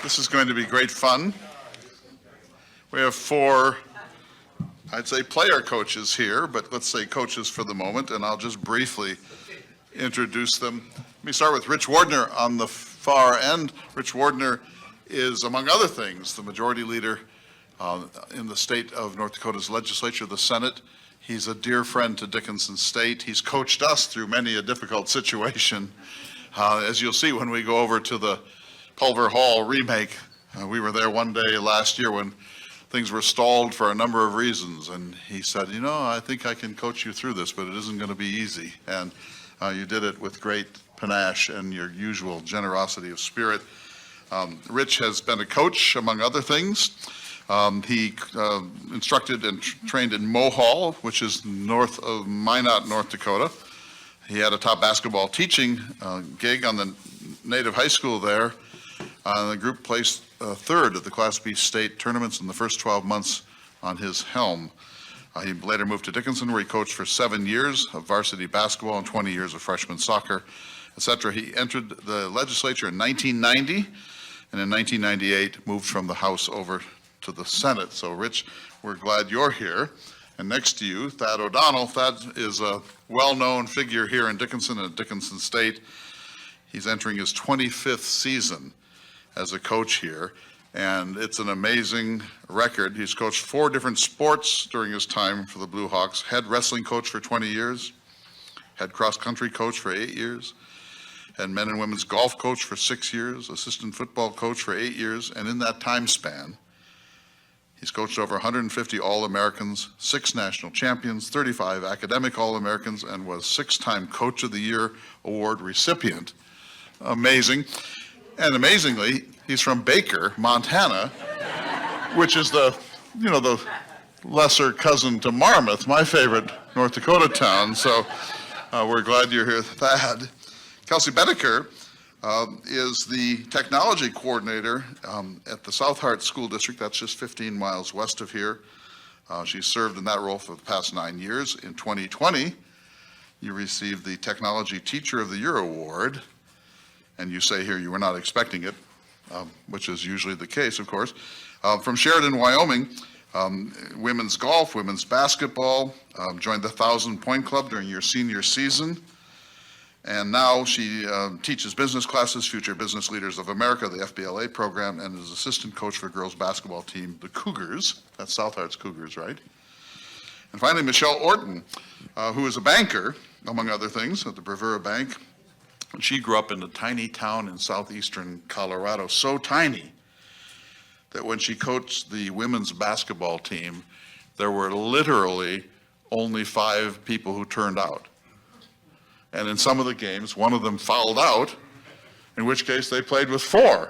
This is going to be great fun. We have four, I'd say player coaches here, but let's say coaches for the moment, and I'll just briefly introduce them. Let me start with Rich Wardner on the far end. Rich Wardner is, among other things, the majority leader in the state of North Dakota's legislature, the Senate. He's a dear friend to Dickinson State. He's coached us through many a difficult situation. As you'll see when we go over to the Pulver Hall remake, we were there one day last year when things were stalled for a number of reasons, and he said, you know, I think I can coach you through this, but it isn't going to be easy. And you did it with great panache and your usual generosity of spirit. Rich has been a coach, among other things. He instructed and trained in Mohall, which is north of Minot, North Dakota. He had a top basketball teaching gig on the native high school there. The group placed third at the Class B state tournaments in the first 12 months on his helm. He later moved to Dickinson, where he coached for 7 years of varsity basketball and 20 years of freshman soccer, etc. He entered the legislature in 1990, and in 1998 moved from the House over to the Senate. So, Rich, we're glad you're here. And next to you, Thad O'Donnell. Thad is a well-known figure here in Dickinson and at Dickinson State. He's entering his 25th season as a coach here, and it's an amazing record. He's coached 4 different sports during his time for the Blue Hawks, head wrestling coach for 20 years, head cross-country coach for 8 years, head men and women's golf coach for 6 years, assistant football coach for 8 years, and in that time span, he's coached over 150 All-Americans, 6 national champions, 35 academic All-Americans, and was 6-time Coach of the Year award recipient. Amazing. And amazingly, he's from Baker, Montana, which is the lesser cousin to Marmarth, my favorite North Dakota town. So we're glad you're here, Thad. Kelsey Bedeker is the technology coordinator at the South Hart School District. That's just 15 miles west of here. She's served in that role for the past 9 years. In 2020, you received the Technology Teacher of the Year award. And you say here you were not expecting it, which is usually the case, of course. From Sheridan, Wyoming, women's golf, women's basketball, joined the 1,000-point club during your senior season. And now she teaches business classes, Future Business Leaders of America, the FBLA program, and is assistant coach for girls basketball team, the Cougars. That's South Hart's Cougars, right? And finally, Michelle Orton, who is a banker, among other things, at the Bravura Bank. She grew up in a tiny town in southeastern Colorado, so tiny that when she coached the women's basketball team, there were literally only 5 people who turned out. And in some of the games, one of them fouled out, in which case they played with 4.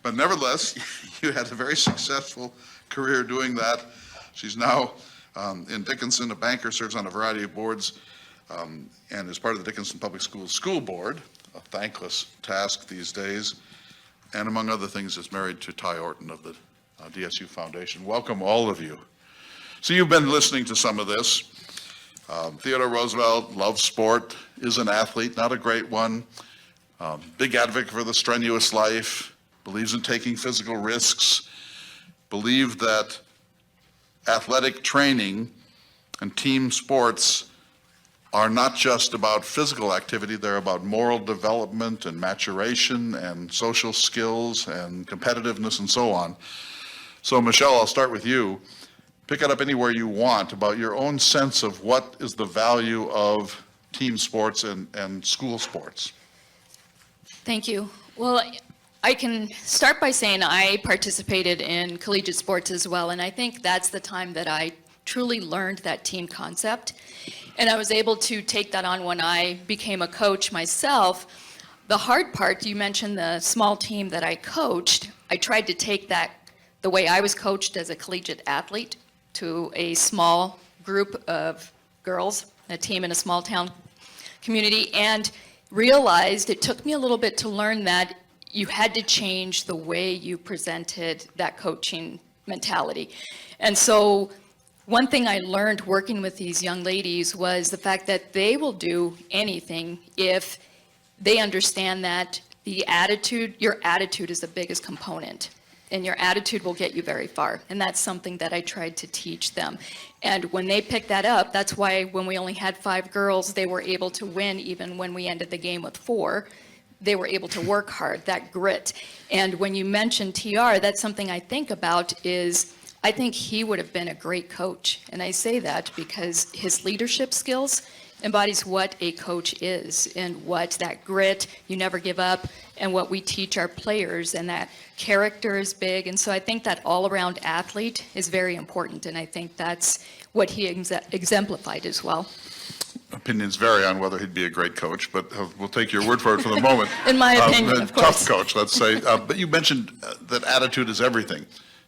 But nevertheless, you had a very successful career doing that. She's now in Dickinson, a banker, serves on a variety of boards, and is part of the Dickinson Public Schools School Board, a thankless task these days, and among other things is married to Ty Orton of the DSU Foundation. Welcome, all of you. So you've been listening to some of this. Theodore Roosevelt loves sport, is an athlete, not a great one, big advocate for the strenuous life, believes in taking physical risks, believed that athletic training and team sports are not just about physical activity, they're about moral development and maturation and social skills and competitiveness and so on. So Michelle, I'll start with you. Pick it up anywhere you want about your own sense of what is the value of team sports and school sports. Thank you. Well, I can start by saying I participated in collegiate sports as well, and I think that's the time that I truly learned that team concept. And I was able to take that on when I became a coach myself. The hard part, you mentioned the small team that I coached. I tried to take that, the way I was coached as a collegiate athlete, to a small group of girls, a team in a small town community, and realized it took me a little bit to learn that you had to change the way you presented that coaching mentality. And so one thing I learned working with these young ladies was the fact that they will do anything if they understand that your attitude is the biggest component. And your attitude will get you very far. And that's something that I tried to teach them. And when they picked that up, that's why when we only had 5 girls, they were able to win even when we ended the game with 4. They were able to work hard, that grit. And when you mention TR, that's something I think about is I think he would have been a great coach. And I say that because his leadership skills embodies what a coach is and what that grit, you never give up, and what we teach our players, and that character is big. And so I think that all-around athlete is very important, and I think that's what he exemplified as well. Opinions vary on whether he'd be a great coach, but we'll take your word for it for the moment. In my opinion, of course. Tough coach, let's say. But you mentioned that attitude is everything.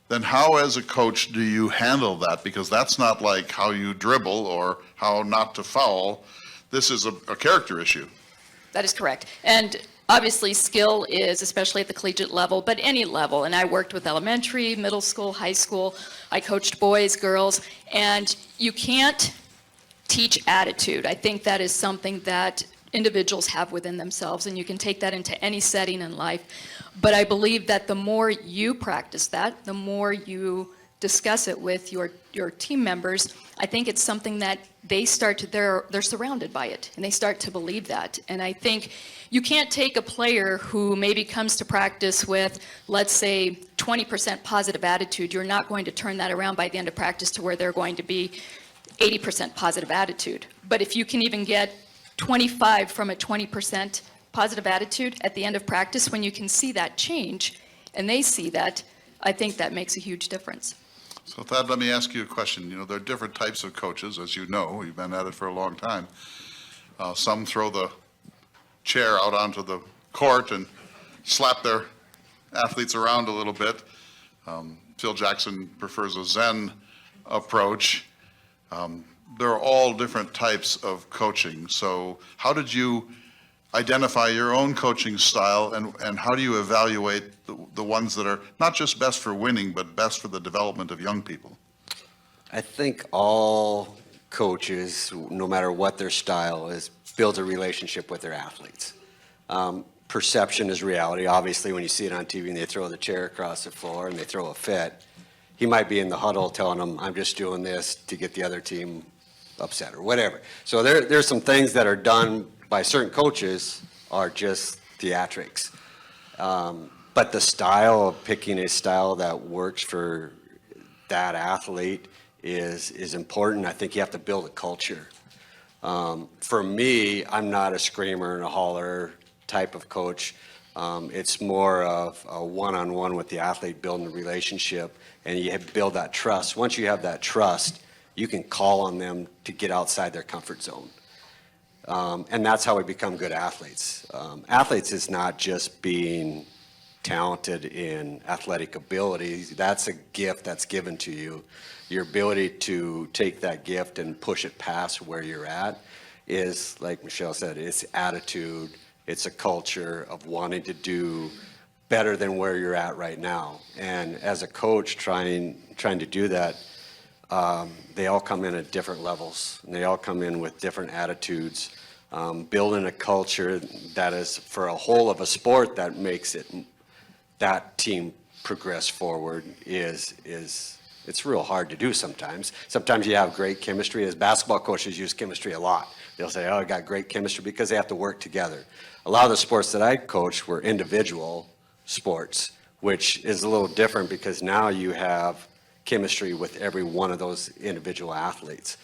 Then how, as a coach, do you handle that? Because that's not like how you dribble or how not to foul. This is a character issue. That is correct. And obviously, skill is, especially at the collegiate level, but any level. And I worked with elementary, middle school, high school. I coached boys, girls, and you can't teach attitude. I think that is something that individuals have within themselves, and you can take that into any setting in life. But I believe that the more you practice that, the more you discuss it with your team members, I think it's something that they start to, they're surrounded by it, and they start to believe that. And I think you can't take a player who maybe comes to practice with, let's say, 20% positive attitude. You're not going to turn that around by the end of practice to where they're going to be 80% positive attitude. But if you can even get 25 from a 20% positive attitude at the end of practice, when you can see that change and they see that, I think that makes a huge difference. So with that, let me ask you a question. You know, there are different types of coaches, as you know. You've been at it for a long time. Some throw the chair out onto the court and slap their athletes around a little bit. Phil Jackson prefers a Zen approach. There are all different types of coaching. So how did you identify your own coaching style, and how do you evaluate the ones that are not just best for winning, but best for the development of young people? I think all coaches, no matter what their style is, build a relationship with their athletes. Perception is reality. Obviously, when you see it on TV and they throw the chair across the floor and they throw a fit, he might be in the huddle telling them, I'm just doing this to get the other team upset or whatever. So there's some things that are done by certain coaches are just theatrics. But the style of picking a style that works for that athlete is important. I think you have to build a culture. For me, I'm not a screamer and a holler type of coach. It's more of a one-on-one with the athlete, building a relationship, and you build that trust. Once you have that trust, you can call on them to get outside their comfort zone. And that's how we become good athletes. Athletes is not just being talented in athletic abilities. That's a gift that's given to you. Your ability to take that gift and push it past where you're at is, like Michelle said, it's attitude. It's a culture of wanting to do better than where you're at right now. And as a coach trying to do that, they all come in at different levels, and they all come in with different attitudes. Building a culture that is for a whole of a sport that makes that team progress forward is it's real hard to do sometimes. Sometimes you have great chemistry. As basketball coaches use chemistry a lot. They'll say, oh, I got great chemistry, because they have to work together. A lot of the sports that I coached were individual sports, which is a little different because now you have chemistry with every one of those individual athletes.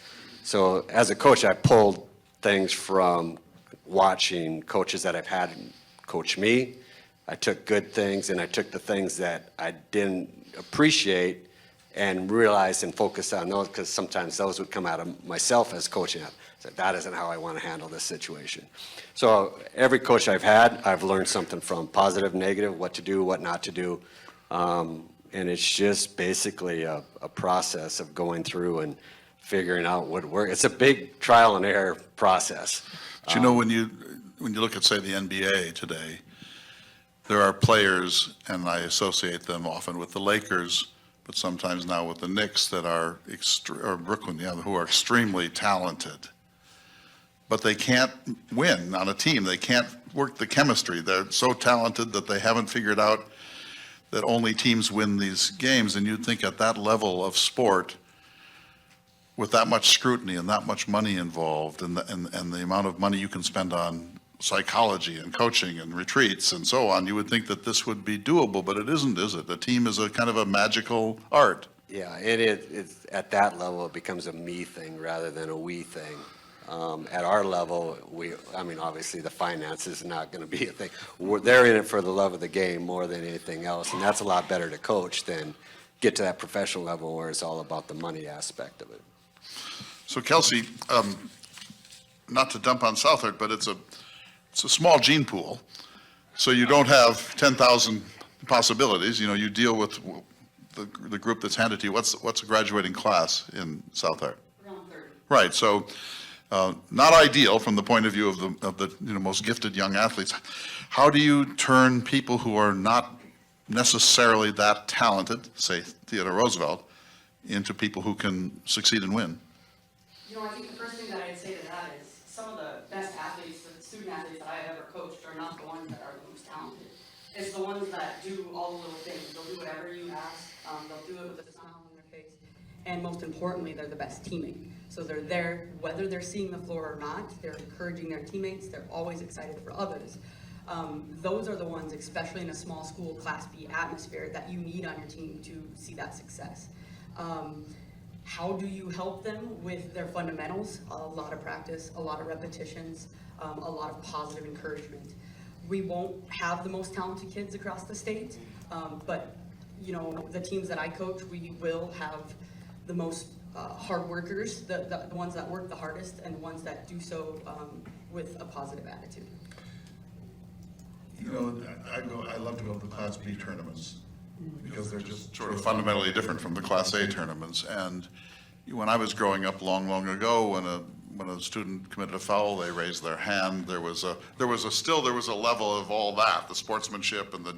So as a coach, I pulled things from watching coaches that I've had coach me. I took good things, and I took the things that I didn't appreciate and realized and focused on those, because sometimes those would come out of myself as coaching. I said, that isn't how I want to handle this situation. So every coach I've had, I've learned something from: positive, negative, what to do, what not to do. And it's just basically a process of going through and figuring out what works. It's a big trial and error process. But you know, when you look at, say, the NBA today, there are players, and I associate them often with the Lakers, but sometimes now with the Knicks, that are or Brooklyn, who are extremely talented. but they can't win on a team. They can't work the chemistry. They're so talented that they haven't figured out that only teams win these games. And you'd think at that level of sport, with that much scrutiny and that much money involved, and the amount of money you can spend on psychology and coaching and retreats and so on, you would think that this would be doable, but it isn't, is it? A team is a kind of a magical art. Yeah, it's at that level, it becomes a me thing rather than a we thing. At our level, obviously the finance is not going to be a thing. They're in it for the love of the game more than anything else, and that's a lot better to coach than get to that professional level where it's all about the money aspect of it. So Kelsey, not to dump on Southard, but it's a small gene pool. So you don't have 10,000 possibilities. You know, you deal with the group that's handed to you. What's a graduating class in Southard? Around 30. Right. So not ideal from the point of view of the most gifted young athletes. How do you turn people who are not necessarily that talented, say Theodore Roosevelt, into people who can succeed and win? I think the first thing that I'd say to that is some of the best athletes, the student athletes that I've ever coached are not the ones that are the most talented. It's the ones that do all the little things. They'll do whatever you ask. They'll do it with a smile on their face. And most importantly, they're the best teammate. So they're there, whether they're seeing the floor or not, they're encouraging their teammates. They're always excited for others. Those are the ones, especially in a small school Class B atmosphere, that you need on your team to see that success. How do you help them with their fundamentals? A lot of practice, a lot of repetitions, a lot of positive encouragement. We won't have the most talented kids across the state, but the teams that I coach, we will have the most hard workers, the ones that work the hardest, and the ones that do so with a positive attitude. I love to go to the Class B tournaments because they're just sort of fundamentally different from the Class A tournaments. And when I was growing up long ago, when a student committed a foul, they raised their hand. There was a level of all that, the sportsmanship and the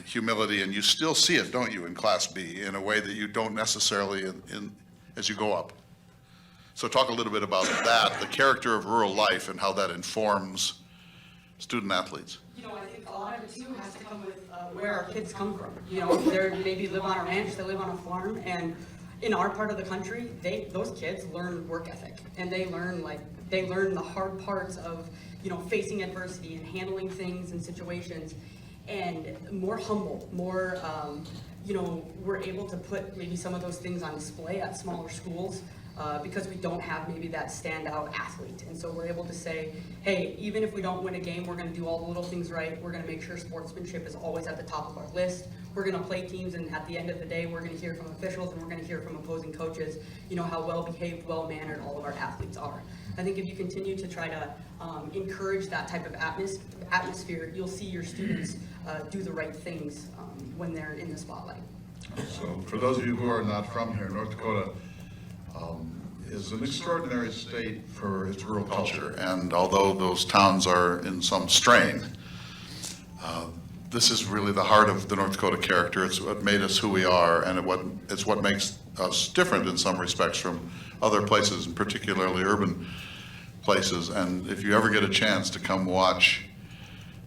humility, and you still see it, don't you, in Class B, in a way that you don't necessarily as you go up. So talk a little bit about that, the character of rural life and how that informs student athletes. I think a lot of it too has to come with where our kids come from. They maybe live on a ranch, they live on a farm, and in our part of the country, those kids learn work ethic, and they learn the hard parts of facing adversity and handling things and situations, and more humble, more we're able to put maybe some of those things on display at smaller schools. Because we don't have maybe that standout athlete. And so we're able to say, hey, even if we don't win a game, we're going to do all the little things right. We're going to make sure sportsmanship is always at the top of our list. We're going to play teams, and at the end of the day, we're going to hear from officials and we're going to hear from opposing coaches, how well-behaved, well-mannered all of our athletes are. I think if you continue to try to encourage that type of atmosphere, you'll see your students do the right things when they're in the spotlight. So for those of you who are not from here, North Dakota is an extraordinary state for its rural culture, and although those towns are in some strain, this is really the heart of the North Dakota character. It's what made us who we are, and it's what makes us different in some respects from other places, and particularly urban places. And if you ever get a chance to come watch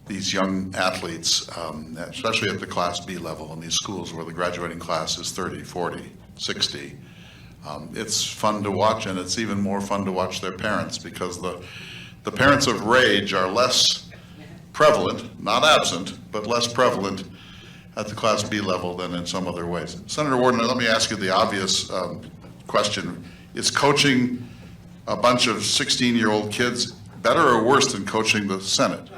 these young athletes, especially at the Class B level in these schools where the graduating class is 30, 40, 60, it's fun to watch, and it's even more fun to watch their parents, because the parents of rage are less prevalent, not absent, but less prevalent at the Class B level than in some other ways. Senator Warden, let me ask you the obvious question. Is coaching a bunch of 16-year-old kids better or worse than coaching the Senate?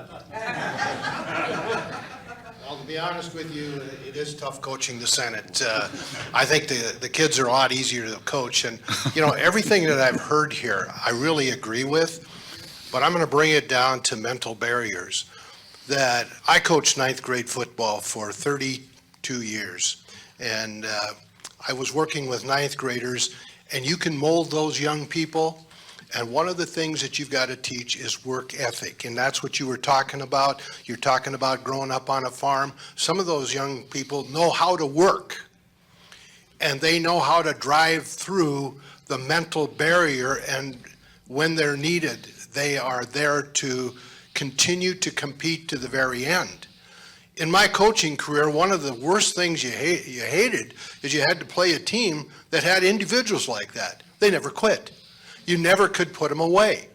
Well, to be honest with you, it is tough coaching the Senate. I think the kids are a lot easier to coach. And, everything that I've heard here, I really agree with. But I'm going to bring it down to mental barriers. That I coached ninth grade football for 32 years. And I was working with ninth graders. And you can mold those young people. And one of the things that you've got to teach is work ethic. And that's what you were talking about. You're talking about growing up on a farm. Some of those young people know how to work. And they know how to drive through the mental barrier. And when they're needed, They are there to continue to compete to the very end. In my coaching career, one of the worst things you hated is you had to play a team that had individuals like that. They never quit. You never could put them away.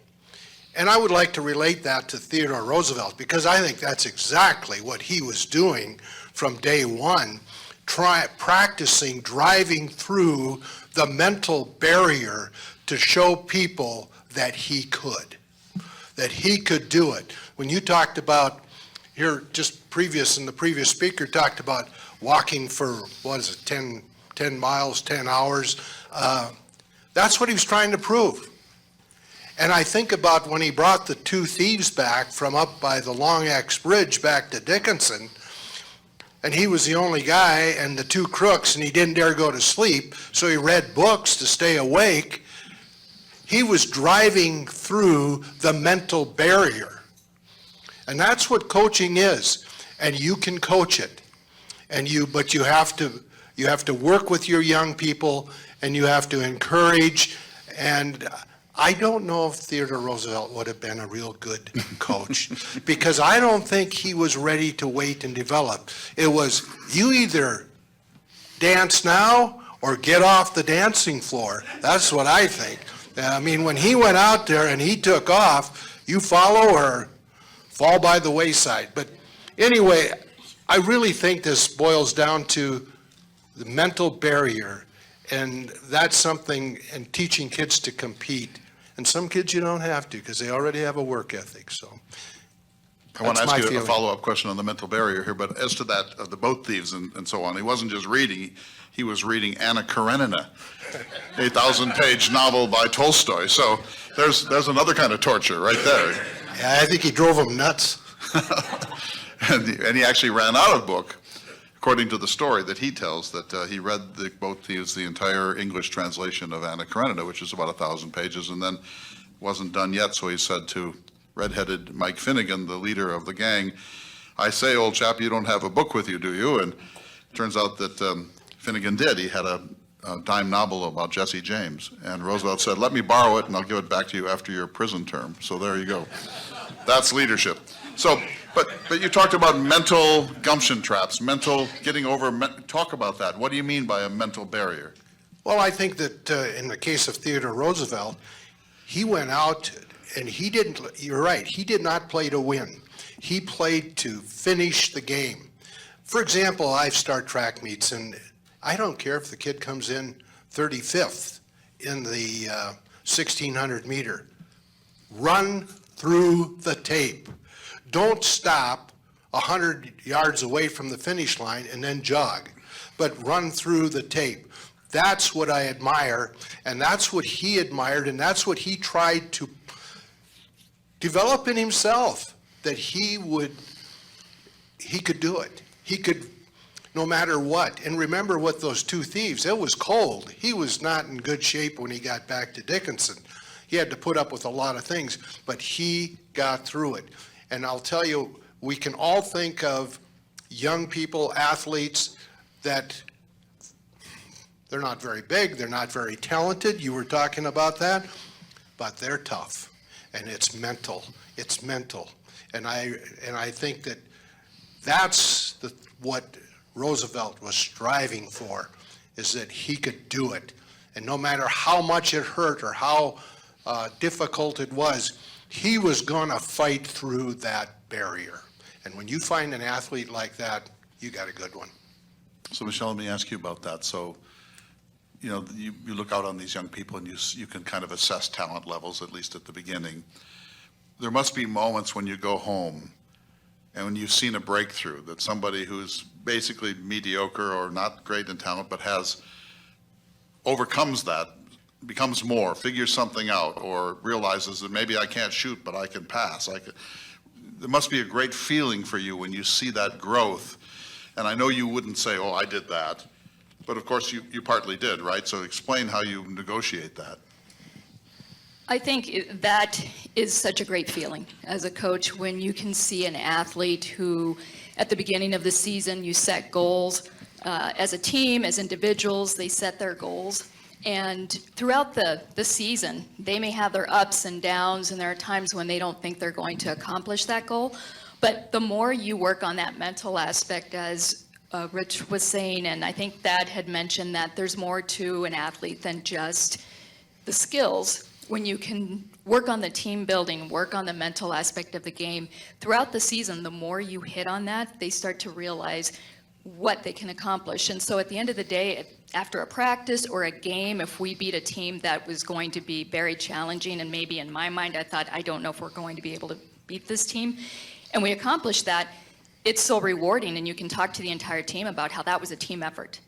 And I would like to relate that to Theodore Roosevelt, because I think that's exactly what he was doing from day one, practicing driving through the mental barrier to show people that he could do it. When you talked about here, just previous, and the previous speaker talked about walking for, 10 miles, 10 hours. That's what he was trying to prove. And I think about when he brought the two thieves back from up by the Long Axe Bridge back to Dickinson, and he was the only guy and the two crooks, and he didn't dare go to sleep, so he read books to stay awake. He was driving through the mental barrier. And that's what coaching is. And you can coach it. But you have to work with your young people, and you have to encourage. And I don't know if Theodore Roosevelt would have been a real good coach, because I don't think he was ready to wait and develop. It was, you either dance now or get off the dancing floor. That's what I think. I mean, when he went out there and he took off, you follow or fall by the wayside. But anyway, I really think this boils down to the mental barrier, and that's something, and teaching kids to compete. And some kids you don't have to, because they already have a work ethic, so. I want to that's ask my you a feeling. follow-up question on the mental barrier here, but as to that, of the boat thieves and so on, he wasn't just reading, he was reading Anna Karenina, 8,000-page novel by Tolstoy. So there's another kind of torture right there. Yeah, I think he drove them nuts. And he actually ran out of book, according to the story that he tells, that he read the boat thieves, the entire English translation of Anna Karenina, which is about 1,000 pages, and then wasn't done yet, so he said to redheaded Mike Finnegan, the leader of the gang, "I say, old chap, you don't have a book with you, do you?" And it turns out that Finnegan did. He had a dime novel about Jesse James, and Roosevelt said, "Let me borrow it, and I'll give it back to you after your prison term." So there you go. That's leadership. So, but you talked about mental gumption traps, mental getting over, talk about that. What do you mean by a mental barrier? Well, I think that in the case of Theodore Roosevelt, he went out and he didn't, you're right, he did not play to win. He played to finish the game. For example, I've started track meets, and I don't care if the kid comes in 35th in the 1,600 meter. Run through the tape. Don't stop 100 yards away from the finish line and then jog, but run through the tape. That's what I admire, and that's what he admired, and that's what he tried to develop in himself, that he could do it. He could, no matter what. And remember what those two thieves, it was cold. He was not in good shape when he got back to Dickinson. He had to put up with a lot of things, but he got through it. And I'll tell you, we can all think of young people, athletes, that they're not very big, they're not very talented. You were talking about that, but they're tough. And it's mental. It's mental. And I think that that's what Roosevelt was striving for, is that he could do it. And no matter how much it hurt or how difficult it was, he was going to fight through that barrier. And when you find an athlete like that, you got a good one. So Michelle, let me ask you about that. So, you look out on these young people and you can kind of assess talent levels, at least at the beginning. There must be moments when you go home and when you've seen a breakthrough, that somebody who's basically mediocre or not great in talent, but overcomes that, becomes more, figures something out, or realizes that maybe I can't shoot, but I can pass. There must be a great feeling for you when you see that growth. And I know you wouldn't say, "Oh, I did that." But of course, you partly did, right? So explain how you negotiate that. I think that is such a great feeling as a coach, when you can see an athlete who, at the beginning of the season, you set goals as a team, as individuals, they set their goals. And throughout the season, they may have their ups and downs, and there are times when they don't think they're going to accomplish that goal. But the more you work on that mental aspect, as Rich was saying, and I think Thad had mentioned that there's more to an athlete than just the skills. When you can work on the team building, work on the mental aspect of the game, throughout the season, the more you hit on that, they start to realize what they can accomplish. And so at the end of the day, after a practice or a game, if we beat a team that was going to be very challenging, and maybe in my mind I thought, I don't know if we're going to be able to beat this team, and we accomplished that, it's so rewarding, and you can talk to the entire team about how that was a team effort,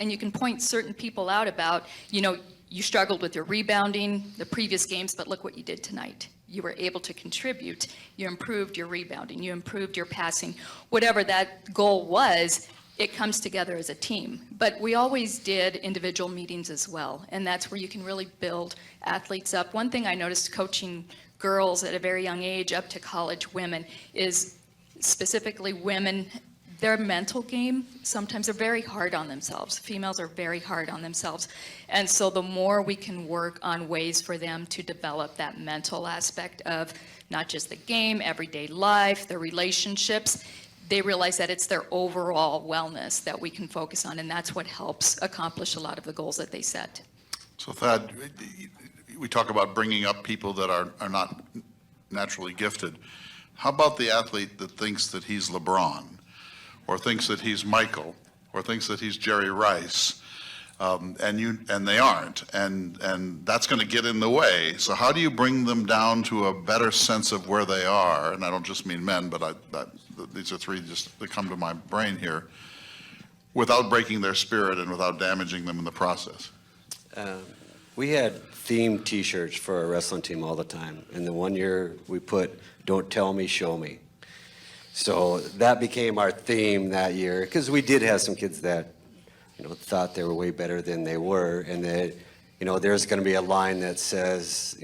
and you can point certain people out about, you struggled with your rebounding the previous games, but look what you did tonight. You were able to contribute. You improved your rebounding. You improved your passing. Whatever that goal was, it comes together as a team. But we always did individual meetings as well, and that's where you can really build athletes up. One thing I noticed coaching girls at a very young age up to college women is specifically women, their mental game, sometimes they're very hard on themselves. Females are very hard on themselves. And so the more we can work on ways for them to develop that mental aspect of not just the game, everyday life, their relationships, they realize that it's their overall wellness that we can focus on, and that's what helps accomplish a lot of the goals that they set. So Thad, we talk about bringing up people that are not naturally gifted. How about the athlete that thinks that he's LeBron, or thinks that he's Michael, or thinks that he's Jerry Rice, and they aren't, and that's going to get in the way. So how do you bring them down to a better sense of where they are? And I don't just mean men, but these are three just that come to my brain here, without breaking their spirit and without damaging them in the process. We had themed T-shirts for our wrestling team all the time, and the one year we put "Don't tell me, show me." So that became our theme that year, because we did have some kids that, thought they were way better than they were, and that, there's going to be a line that says,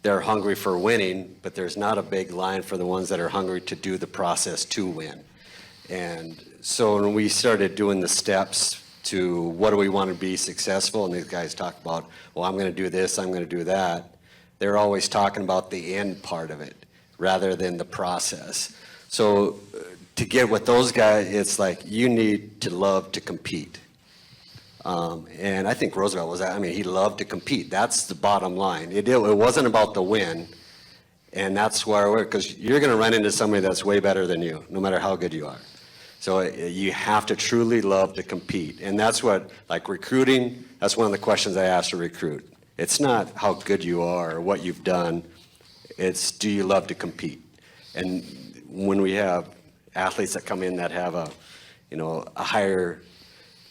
they're hungry for winning, but there's not a big line for the ones that are hungry to do the process to win. And so when we started doing the steps to what do we want to be successful, and these guys talk about, well, I'm going to do this, I'm going to do that, they're always talking about the end part of it rather than the process. So to get with those guys, it's like you need to love to compete. And I think Roosevelt was that. I mean, he loved to compete. That's the bottom line. It wasn't about the win. And that's where because you're going to run into somebody that's way better than you, no matter how good you are. So you have to truly love to compete. And that's what, like recruiting, that's one of the questions I ask a recruit. It's not how good you are or what you've done. It's do you love to compete? And when we have athletes that come in that have a higher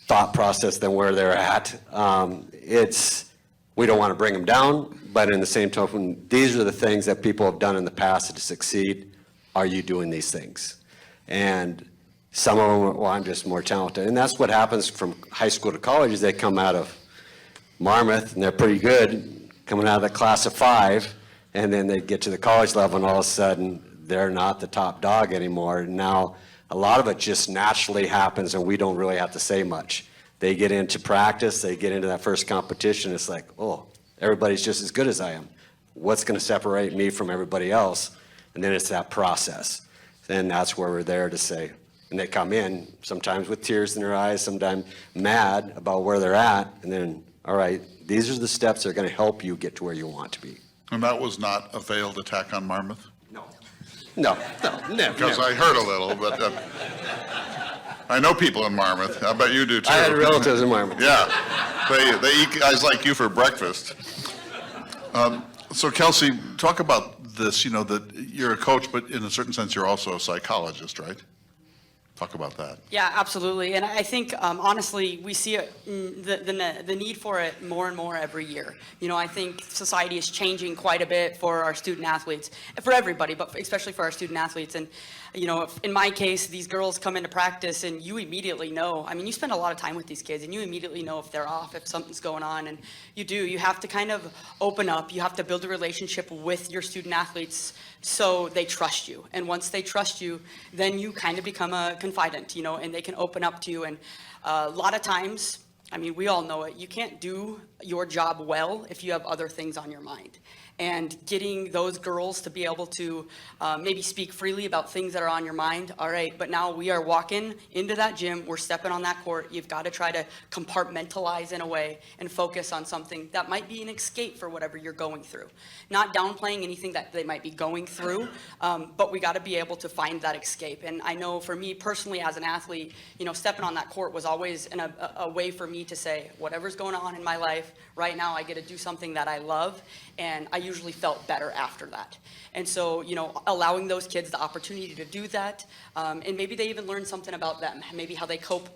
thought process than where they're at, we don't want to bring them down, but in the same token, these are the things that people have done in the past to succeed. Are you doing these things? And some of them, well, I'm just more talented. And that's what happens from high school to college is they come out of Marmouth and they're pretty good coming out of the class of 5, and then they get to the college level and all of a sudden they're not the top dog anymore. Now, a lot of it just naturally happens and we don't really have to say much. They get into practice, they get into that first competition, it's like, oh, everybody's just as good as I am. What's going to separate me from everybody else? And then it's that process. Then that's where we're there to say, and they come in sometimes with tears in their eyes, sometimes mad about where they're at, and then, all right, these are the steps that are going to help you get to where you want to be. And that was not a failed attack on Marmouth? No, never. Because I heard a little, but I know people in Marmouth. I bet you do too. I had relatives in Marmouth. Yeah, they eat guys like you for breakfast. So Kelsey, talk about this, that you're a coach, but in a certain sense, you're also a psychologist, right? Talk about that. Yeah, absolutely. And I think, honestly, we see the need for it more and more every year. I think society is changing quite a bit for our student athletes, for everybody, but especially for our student athletes. And, in my case, these girls come into practice and you immediately know. I mean, you spend a lot of time with these kids and you immediately know if they're off, if something's going on. And you have to kind of open up. You have to build a relationship with your student athletes so they trust you. And once they trust you, then you kind of become a confidant, and they can open up to you. And a lot of times, I mean, we all know it. You can't do your job well if you have other things on your mind. And getting those girls to be able to maybe speak freely about things that are on your mind. All right, but now we are walking into that gym. We're stepping on that court. You've got to try to compartmentalize in a way and focus on something that might be an escape for whatever you're going through. Not downplaying anything that they might be going through, but we got to be able to find that escape. And I know for me personally as an athlete, you know, stepping on that court was always a way for me to say, whatever's going on in my life, right now I get to do something that I love, and I usually felt better after that. And so, you know, allowing those kids the opportunity to do that, and maybe they even learn something about them, maybe how they cope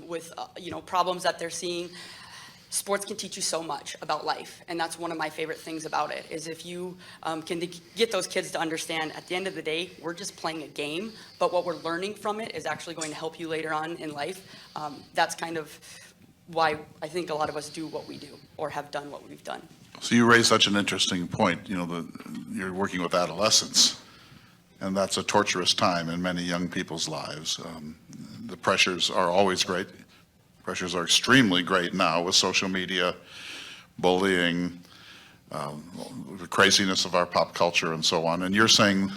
with, you know, problems that they're seeing. Sports can teach you so much about life, and that's one of my favorite things about it, is if you can get those kids to understand at the end of the day, we're just playing a game, but what we're learning from it is actually going to help you later on in life. That's kind of why I think a lot of us do what we do, or have done what we've done. So you raise such an interesting point. You know, you're working with adolescents, and that's a torturous time in many young people's lives. The pressures are always great. Pressures are extremely great now with social media, bullying, the craziness of our pop culture and so on. And you're saying,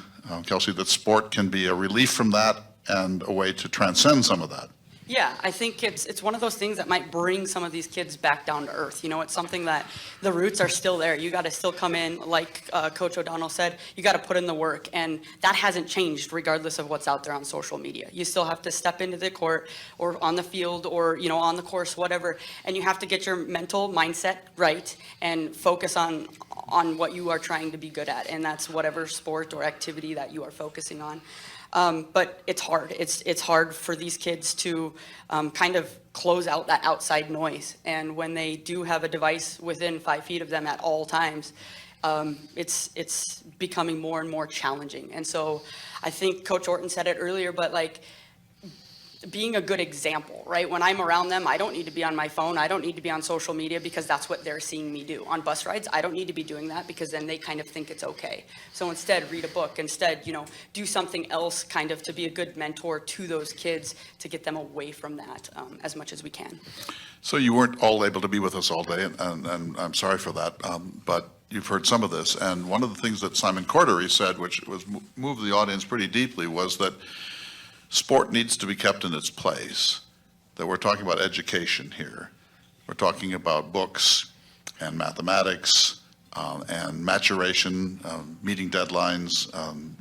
Kelsey, that sport can be a relief from that and a way to transcend some of that. Yeah, I think it's one of those things that might bring some of these kids back down to earth. You know, it's something that the roots are still there. You got to still come in, like Coach O'Donnell said, you got to put in the work, and that hasn't changed regardless of what's out there on social media. You still have to step into the court or on the field or, you know, on the course, whatever, and you have to get your mental mindset right and focus on what you are trying to be good at, and that's whatever sport or activity that you are focusing on. But it's hard. It's hard for these kids to kind of close out that outside noise. And when they do have a device within 5 feet of them at all times, it's becoming more and more challenging. And so I think Coach Orton said it earlier, but like, being a good example, right? When I'm around them, I don't need to be on my phone. I don't need to be on social media because that's what they're seeing me do. On bus rides, I don't need to be doing that because then they kind of think it's okay. So instead, read a book. Instead, you know, do something else kind of to be a good mentor to those kids to get them away from that as much as we can. So you weren't all able to be with us all day, and I'm sorry for that, but you've heard some of this. And one of the things that Simon Cordery said, which moved the audience pretty deeply, was that sport needs to be kept in its place, that we're talking about education here. We're talking about books and mathematics and maturation, meeting deadlines,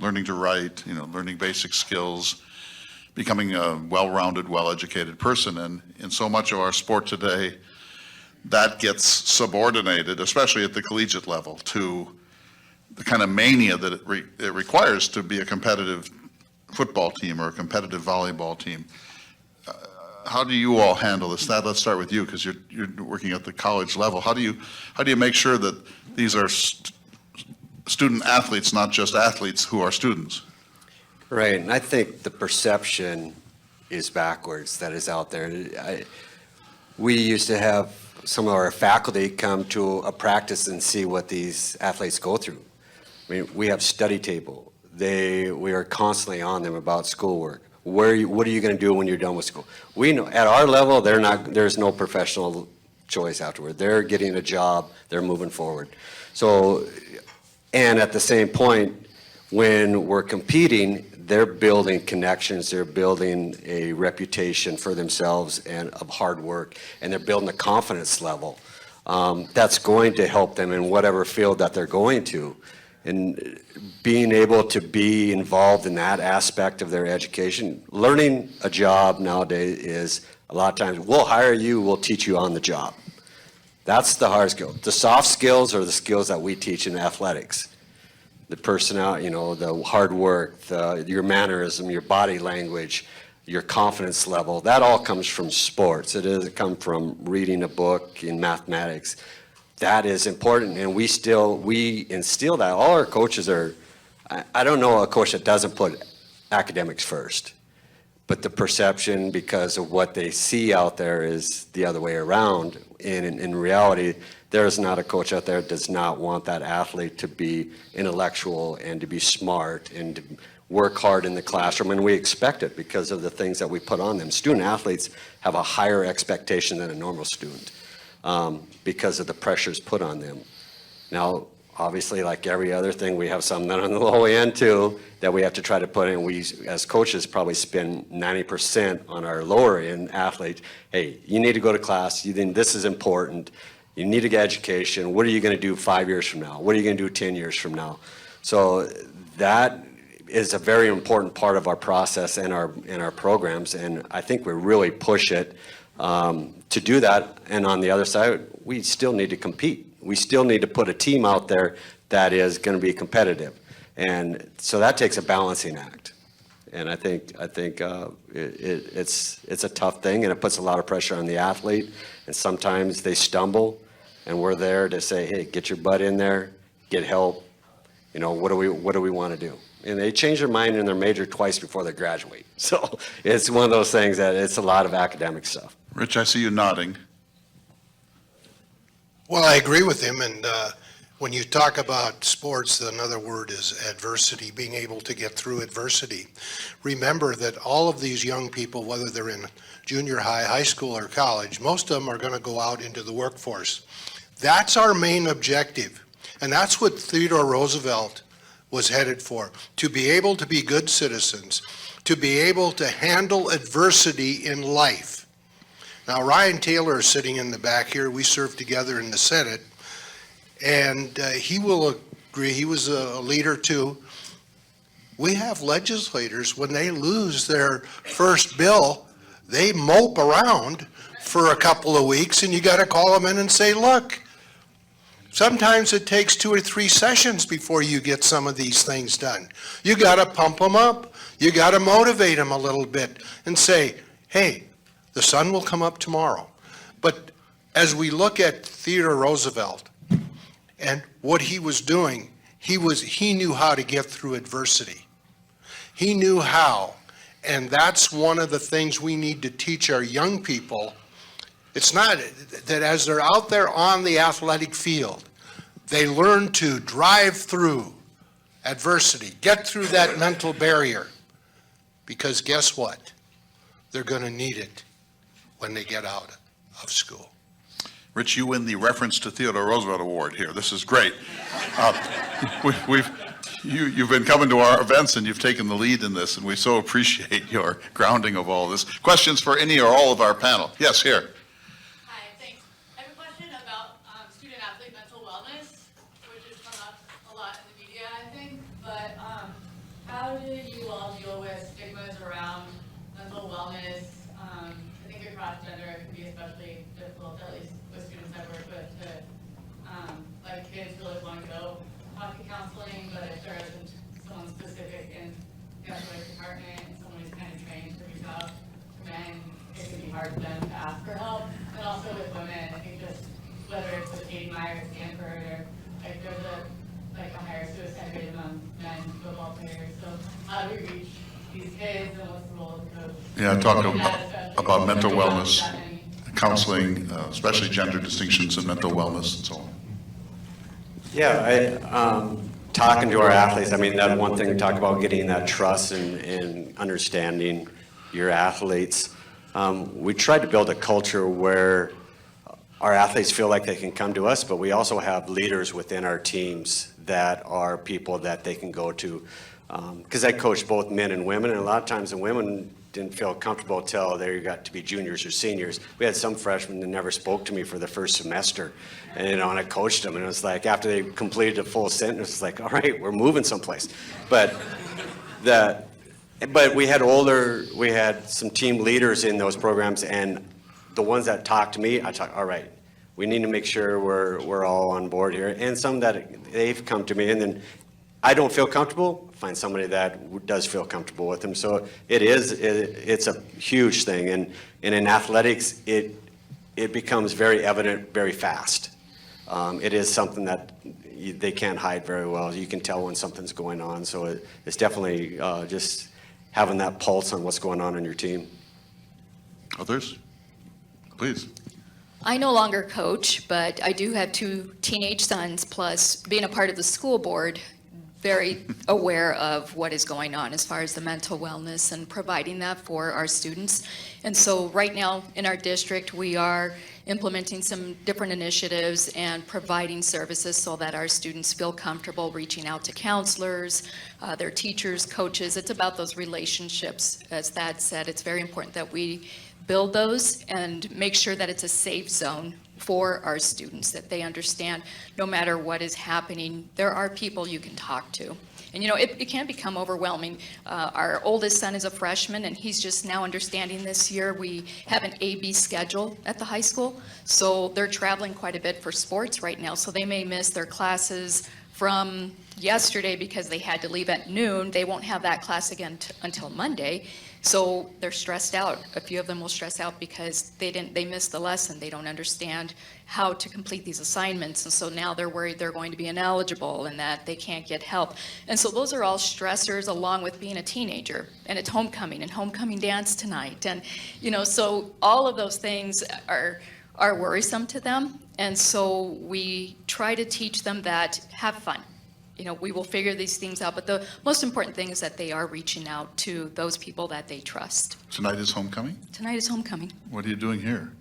learning to write, you know, learning basic skills, becoming a well-rounded, well-educated person. And in so much of our sport today, that gets subordinated, especially at the collegiate level, to the kind of mania that it requires to be a competitive football team or a competitive volleyball team. How do you all handle this? Let's start with you, because you're working at the college level. How do you make sure that these are student athletes, not just athletes who are students? Right, and I think the perception is backwards that is out there. We used to have some of our faculty come to a practice and see what these athletes go through. I mean, we have study table. We are constantly on them about schoolwork. What are you going to do when you're done with school? We know at our level, there's no professional choice afterward. They're getting a job. They're moving forward. So, and at the same point, when we're competing, they're building connections. They're building a reputation for themselves and of hard work, and they're building a confidence level that's going to help them in whatever field that they're going to. And being able to be involved in that aspect of their education, learning a job nowadays is a lot of times, we'll hire you, we'll teach you on the job. That's the hard skill. The soft skills are the skills that we teach in athletics. The personality, you know, the hard work, your mannerism, your body language, your confidence level, that all comes from sports. It doesn't come from reading a book in mathematics. That is important, and we instill that. All our coaches are, I don't know a coach that doesn't put academics first, but the perception, because of what they see out there, is the other way around. And in reality, there is not a coach out there that does not want that athlete to be intellectual and to be smart and to work hard in the classroom, and we expect it because of the things that we put on them. Student athletes have a higher expectation than a normal student because of the pressures put on them. Now, obviously, like every other thing, we have some that are on the low end too that we have to try to put in. We, as coaches, probably spend 90% on our lower end athletes. Hey, you need to go to class. This is important. You need to get education. What are you going to do 5 years from now? What are you going to do 10 years from now? So that is a very important part of our process and our programs, and I think we really push it to do that. And on the other side, we still need to compete. We still need to put a team out there that is going to be competitive, and so that takes a balancing act. And I think it's a tough thing, and it puts a lot of pressure on the athlete. And sometimes they stumble, and we're there to say, hey, get your butt in there, get help. You know, what do we want to do? And they change their mind in their major twice before they graduate. So it's one of those things that it's a lot of academic stuff. Rich, I see you nodding. Well, I agree with him, and when you talk about sports, another word is adversity, being able to get through adversity. Remember that all of these young people, whether they're in junior high, high school, or college, most of them are going to go out into the workforce. That's our main objective, and that's what Theodore Roosevelt was headed for, to be able to be good citizens, to be able to handle adversity in life. Now, Ryan Taylor is sitting in the back here. We served together in the Senate, and he will agree. He was a leader too. We have legislators, when they lose their first bill, they mope around for a couple of weeks, and you got to call them in and say, look, sometimes it takes 2 or 3 sessions before you get some of these things done. You got to pump them up. You got to motivate them a little bit and say, hey, the sun will come up tomorrow. But as we look at Theodore Roosevelt and what he was doing, he knew how to get through adversity. He knew how. And that's one of the things we need to teach our young people. It's not that as they're out there on the athletic field, they learn to drive through adversity, get through that mental barrier, because guess what? They're going to need it when they get out of school. Rich, you win the Reference to Theodore Roosevelt Award here. This is great. You've been coming to our events and you've taken the lead in this, and we so appreciate your grounding of all this. Questions for any or all of our panel? Yes, here. Hi, thanks. I have a question about student-athlete mental wellness, which has come up a lot in the media, I think. But how do you all deal with stigmas around mental wellness? I think across gender it can be especially difficult, at least with students I work with, to like kids really want to go talk to counseling, but if there isn't someone specific in the athletic department and someone who's kind of trained to reach out to men, it can be hard for them to ask for help. And also with women, I think just whether it's with Katie Meyer, Stanford, or like there's a higher suicide rate among men football players. So how do we reach these kids, and what's the role of the coach? Yeah, talk about mental wellness, counseling, especially gender distinctions in mental wellness and so on. Yeah, talking to our athletes, I mean, that one thing we talk about, getting that trust and understanding your athletes. We try to build a culture where our athletes feel like they can come to us, but we also have leaders within our teams that are people that they can go to. Because I coached both men and women, and a lot of times the women didn't feel comfortable until they got to be juniors or seniors. We had some freshmen that never spoke to me for the first semester, and I coached them, and it was like after they completed a full sentence, it's like, all right, we're moving someplace. But we had some team leaders in those programs, and the ones that talked to me, I talked, all right, we need to make sure we're all on board here. And some that they've come to me, and then I don't feel comfortable, find somebody that does feel comfortable with them. So it's a huge thing. And in athletics, it becomes very evident very fast. It is something that they can't hide very well. You can tell when something's going on. So it's definitely just having that pulse on what's going on in your team. Others? Please. I no longer coach, but I do have 2 teenage sons, plus being a part of the school board. very aware of what is going on as far as the mental wellness and providing that for our students. And so right now in our district, we are implementing some different initiatives and providing services so that our students feel comfortable reaching out to counselors, their teachers, coaches. It's about those relationships. As Thad said, it's very important that we build those and make sure that it's a safe zone for our students, that they understand no matter what is happening, there are people you can talk to. And it can become overwhelming. Our oldest son is a freshman, and he's just now understanding this year we have an A-B schedule at the high school. So they're traveling quite a bit for sports right now, so they may miss their classes from yesterday because they had to leave at noon. They won't have that class again until Monday. So they're stressed out. A few of them will stress out because they missed the lesson. They don't understand how to complete these assignments. And so now they're worried they're going to be ineligible and that they can't get help. And so those are all stressors along with being a teenager. And it's homecoming and homecoming dance tonight. And, so all of those things are worrisome to them. And so we try to teach them that have fun. We will figure these things out, but the most important thing is that they are reaching out to those people that they trust. Tonight is homecoming? Tonight is homecoming. What are you doing here?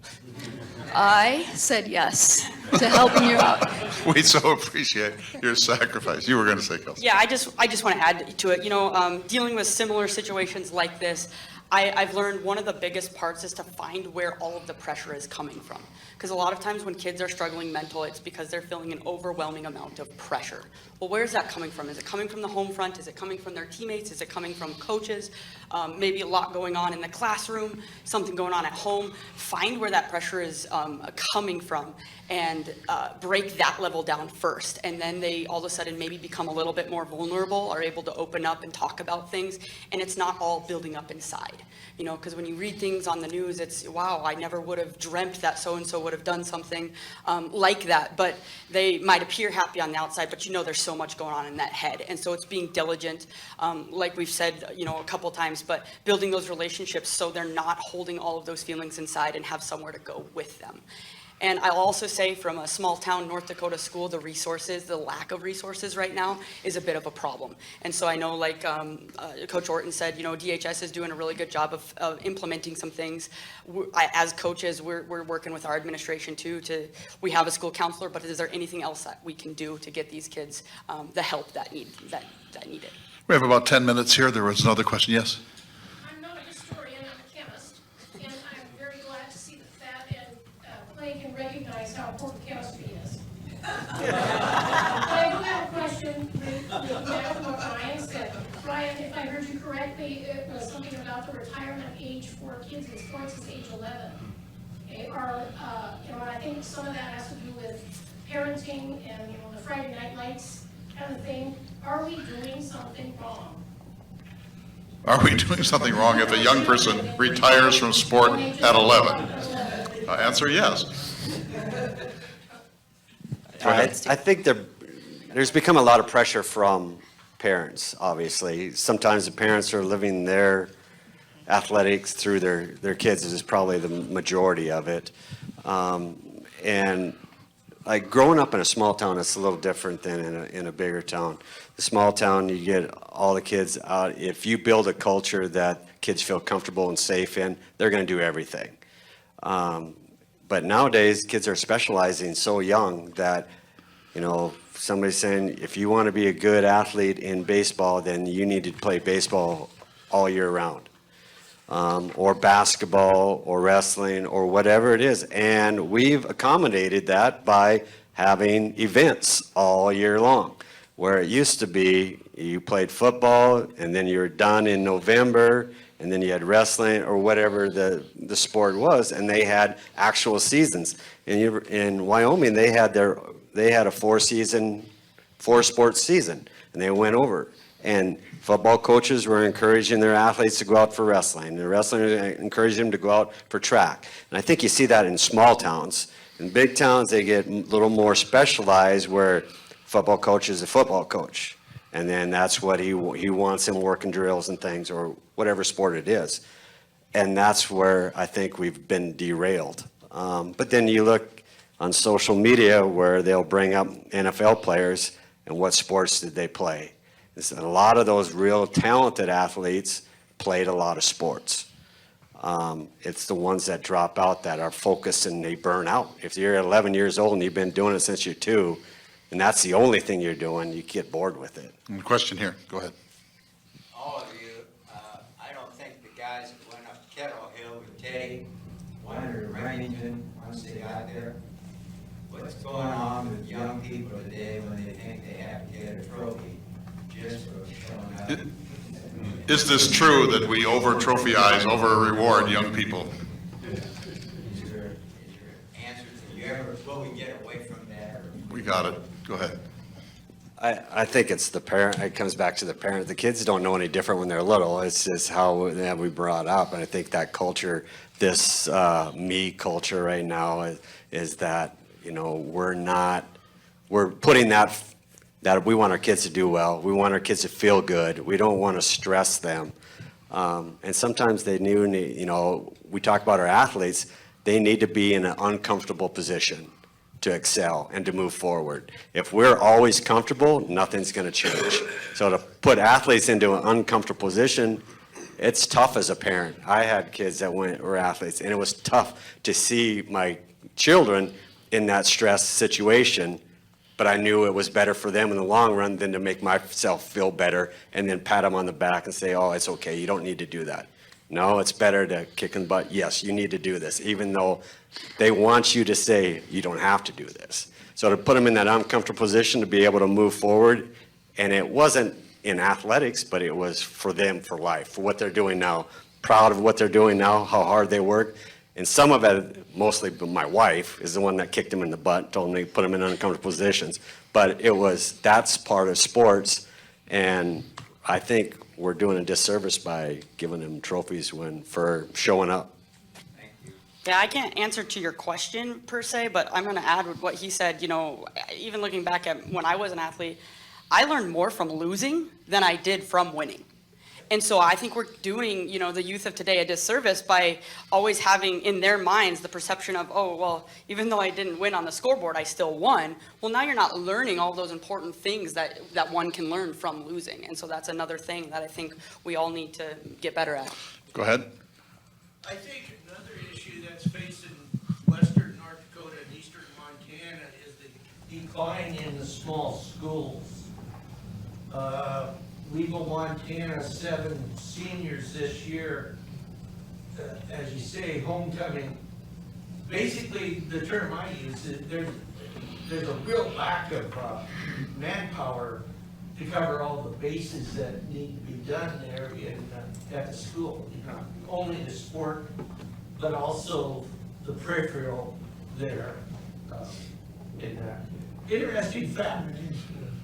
I said yes to helping you out. We so appreciate your sacrifice. You were going to say, Kelsey. Yeah, I just want to add to it. Dealing with similar situations like this, I've learned one of the biggest parts is to find where all of the pressure is coming from. Because a lot of times when kids are struggling mental, it's because they're feeling an overwhelming amount of pressure. Well, where's that coming from? Is it coming from the home front? Is it coming from their teammates? Is it coming from coaches? Maybe a lot going on in the classroom, something going on at home. Find where that pressure is coming from and break that level down first. And then they all of a sudden maybe become a little bit more vulnerable, are able to open up and talk about things. And it's not all building up inside. Because when you read things on the news, it's, wow, I never would have dreamt that so-and-so would have done something like that. But they might appear happy on the outside, but there's so much going on in that head. And so it's being diligent, like we've said, a couple times, but building those relationships so they're not holding all of those feelings inside and have somewhere to go with them. And I'll also say from a small town North Dakota school, the lack of resources right now is a bit of a problem. And so I know, like Coach Orton said, DHS is doing a really good job of implementing some things. As coaches, we're working with our administration too. We have a school counselor, but is there anything else that we can do to get these kids the help that need it? We have about 10 minutes here. There was another question. Yes? I'm not a historian, I'm a chemist, and I'm very glad to see that Thad and Clay can recognize how important chemistry is. But I do have a question with what Ryan said. Ryan, if I heard you correctly, it was something about the retirement age for kids in sports is age 11. Okay, and I think some of that has to do with parenting and, the Friday night lights kind of thing. Are we doing something wrong? Are we doing something wrong if a young person retires from sport at 11? Answer yes. Go I ahead. think there's become a lot of pressure from parents, obviously. Sometimes the parents are living their athletics through their kids, is probably the majority of it. And like growing up in a small town, it's a little different than in a bigger town. The small town, you get all the kids out. If you build a culture that kids feel comfortable and safe in, they're going to do everything. But nowadays, kids are specializing so young that, somebody's saying, if you want to be a good athlete in baseball, then you need to play baseball all year round. Or basketball, or wrestling, or whatever it is. And we've accommodated that by having events all year long. Where it used to be, you played football, and then you were done in November, and then you had wrestling, or whatever the sport was, and they had actual seasons. In Wyoming, they had a four-sport season, and they went over. And football coaches were encouraging their athletes to go out for wrestling. The wrestlers encouraged them to go out for track. And I think you see that in small towns. In big towns, they get a little more specialized where football coach is a football coach. And then that's what he wants him working drills and things or whatever sport it is. And that's where I think we've been derailed. But then you look on social media where they'll bring up NFL players and what sports did they play. is a lot of those real talented athletes played a lot of sports. It's the ones that drop out that are focused and they burn out. If you're 11 years old and you've been doing it since you're 2, and that's the only thing you're doing, you get bored with it. Question here, go ahead. All of you, I don't think the guys that went up Kettle Hill with Teddy, one to Remington, once they got there, what's going on with young people today when they think they have to get a trophy just for showing up? Is this true that we over-trophyize, over-reward young people? Is your answer, do you ever, will we get away from that? We got it, go ahead. I think it's the parent, it comes back to the parent. The kids don't know any different when they're little. It's just how we brought up. And I think that culture, this me culture right now is that, you know, we're putting that we want our kids to do well. We want our kids to feel good. We don't want to stress them. And sometimes they need, you know, we talk about our athletes, they need to be in an uncomfortable position to excel and to move forward. If we're always comfortable, nothing's going to change. So to put athletes into an uncomfortable position, it's tough as a parent. I had kids that were athletes, and it was tough to see my children in that stress situation, but I knew it was better for them in the long run than to make myself feel better and then pat them on the back and say, oh, it's okay, you don't need to do that. No, it's better to kick in the butt. Yes, you need to do this, even though they want you to say you don't have to do this. So to put them in that uncomfortable position to be able to move forward, and it wasn't in athletics, but it was for them for life, for what they're doing now. Proud of what they're doing now, how hard they work. And some of it, mostly my wife, is the one that kicked them in the butt, told them to put them in uncomfortable positions. But that's part of sports, and I think we're doing a disservice by giving them trophies for showing up. Thank you. Yeah, I can't answer to your question per se, but I'm going to add with what he said. You know, even looking back at when I was an athlete, I learned more from losing than I did from winning. And so I think we're doing, you know, the youth of today a disservice by always having in their minds the perception of, oh, well, even though I didn't win on the scoreboard, I still won. Well, now you're not learning all those important things that one can learn from losing. And so that's another thing that I think we all need to get better at. Go ahead. I think another issue that's facing western North Dakota and eastern Montana is the decline in the small schools. Legal Montana, 7 seniors this year, as you say, homecoming. Basically, the term I use is there's a real lack of manpower to cover all the bases that need to be done there at the school. Not only the sport, but also the peripheral there in that. Interesting fact,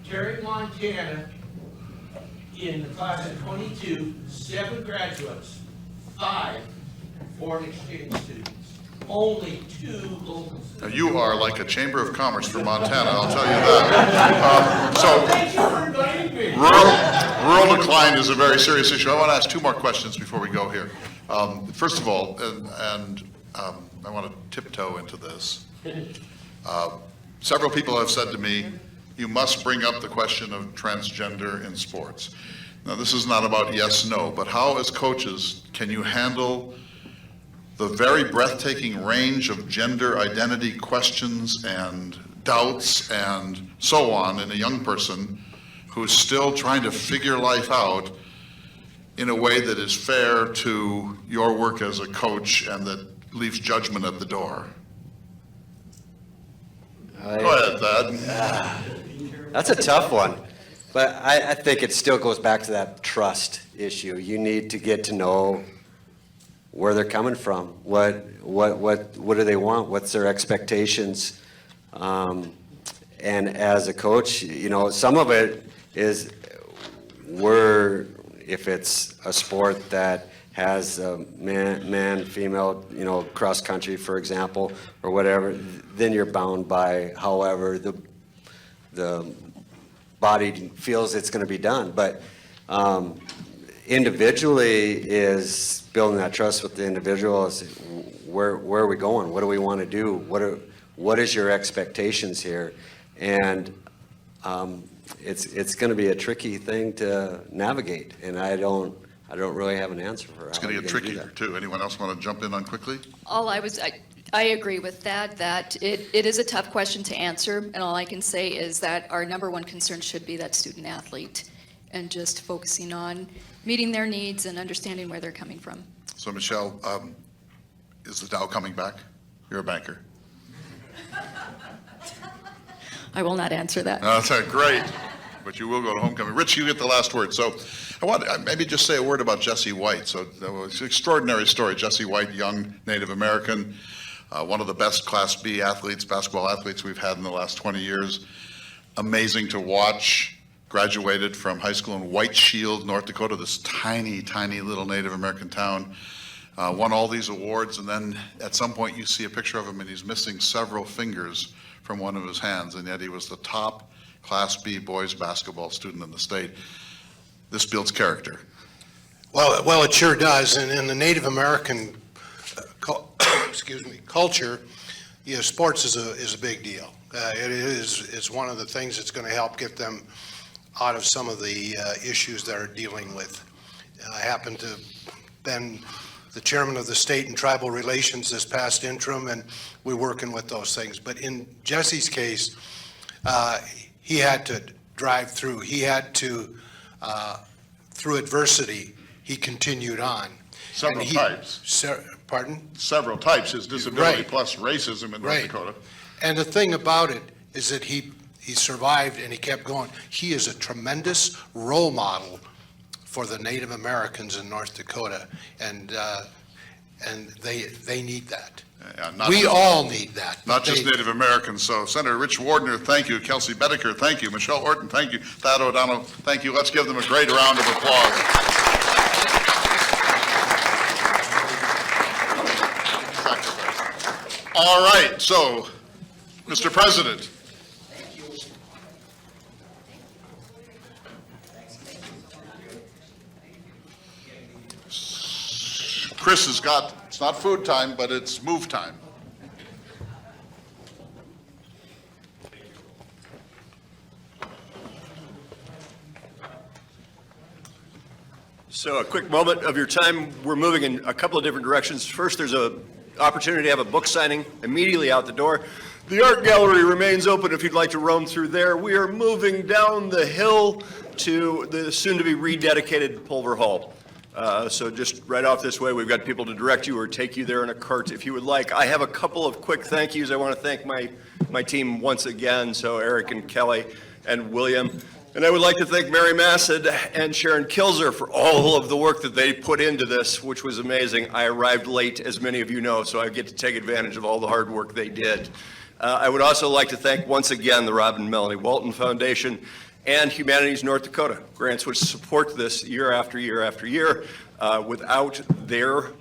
Terry, Montana, in the class of 22, 7 graduates, 5 foreign exchange students, only 2 local Now, students. you are like a Chamber of Commerce for Montana, I'll tell you that. So Thank you for inviting me. rural decline is a very serious issue. I want to ask 2 more questions before we go here. First of all, and I want to tiptoe into this. Several people have said to me, you must bring up the question of transgender in sports. Now, this is not about yes, no, but how as coaches can you handle the very breathtaking range of gender identity questions and doubts and so on in a young person who's still trying to figure life out in a way that is fair to your work as a coach and that leaves judgment at the door? Go ahead, Thad. That's a tough one, but I think it still goes back to that trust issue. You need to get to know where they're coming from. What do they want? What's their expectations? And as a coach, you know, some of it is if it's a sport that has man, female, you know, cross country, for example, or whatever, then you're bound by however the body feels it's going to be done. But individually is building that trust with the individual. Is where are we going? What do we want to do? What is your expectations here? And it's going to be a tricky thing to navigate, and I don't really have an answer for it. It's going to get trickier too. Anyone else want to jump in on quickly? I agree with that it is a tough question to answer, and all I can say is that our number one concern should be that student athlete, and just focusing on meeting their needs and understanding where they're coming from. So Michelle, is the Dow coming back? You're a banker. I will not answer that. That's great, but you will go to homecoming. Rich, you get the last word. So I want to maybe just say a word about Jesse White. So that was an extraordinary story. Jesse White, young Native American, one of the best Class B athletes, basketball athletes we've had in the last 20 years. Amazing to watch. Graduated from high school in White Shield, North Dakota, this tiny, tiny little Native American town. Won all these awards, and then at some point you see a picture of him and he's missing several fingers from one of his hands, and yet he was the top Class B boys basketball student in the state. This builds character. Well, it sure does. And in the Native American, culture, sports is a big deal. It's one of the things that's going to help get them out of some of the issues they're dealing with. I happen to been the chairman of the State and Tribal Relations this past interim, and we're working with those things. But in Jesse's case, he had to drive through. He had to, through adversity, he continued on. Several types. Pardon? Several types. His disability Right. plus racism in North Right. Dakota. And the thing about it is that he survived and he kept going. He is a tremendous role model for the Native Americans in North Dakota, and they need that. We all need that. Not just Native Americans. So Senator Rich Wardner, thank you. Kelsey Bedeker, thank you. Michelle Orton, thank you. Thad O'Donnell, thank you. Let's give them a great round of applause. All right, so, Mr. President. Chris has got, it's not food time, but it's move time. So a quick moment of your time. We're moving in a couple of different directions. First, there's an opportunity to have a book signing immediately out the door. The art gallery remains open if you'd like to roam through there. We are moving down the hill to the soon-to-be rededicated Pulver Hall. So just right off this way, we've got people to direct you or take you there in a cart if you would like. I have a couple of quick thank yous. I want to thank my team once again, so Eric and Kelly and William. And I would like to thank Mary Massad and Sharon Kilzer for all of the work that they put into this, which was amazing. I arrived late, as many of you know, so I get to take advantage of all the hard work they did. I would also like to thank once again the Robin and Melanie Walton Foundation and Humanities North Dakota, grants which support this year after year after year. Without their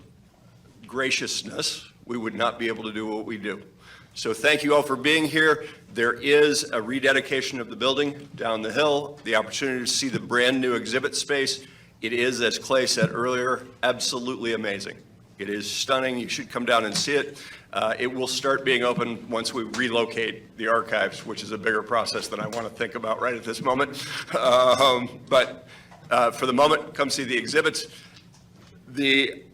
graciousness, we would not be able to do what we do. So thank you all for being here. There is a rededication of the building down the hill, the opportunity to see the brand new exhibit space. It is, as Clay said earlier, absolutely amazing. It is stunning. You should come down and see it. It will start being open once we relocate the archives, which is a bigger process than I want to think about right at this moment. But for the moment, come see the exhibits. The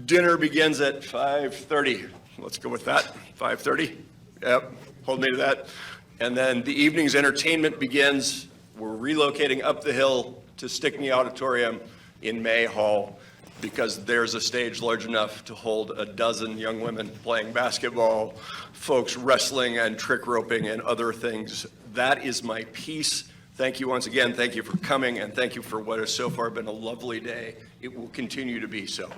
dinner begins at 5:30. Let's go with that, 5:30. Yep, hold me to that. And then the evening's entertainment begins. We're relocating up the hill to Stickney Auditorium in May Hall because there's a stage large enough to hold a dozen young women playing basketball, folks wrestling and trick roping and other things. That is my piece. Thank you once again. Thank you for coming, and thank you for what has so far been a lovely day. It will continue to be so.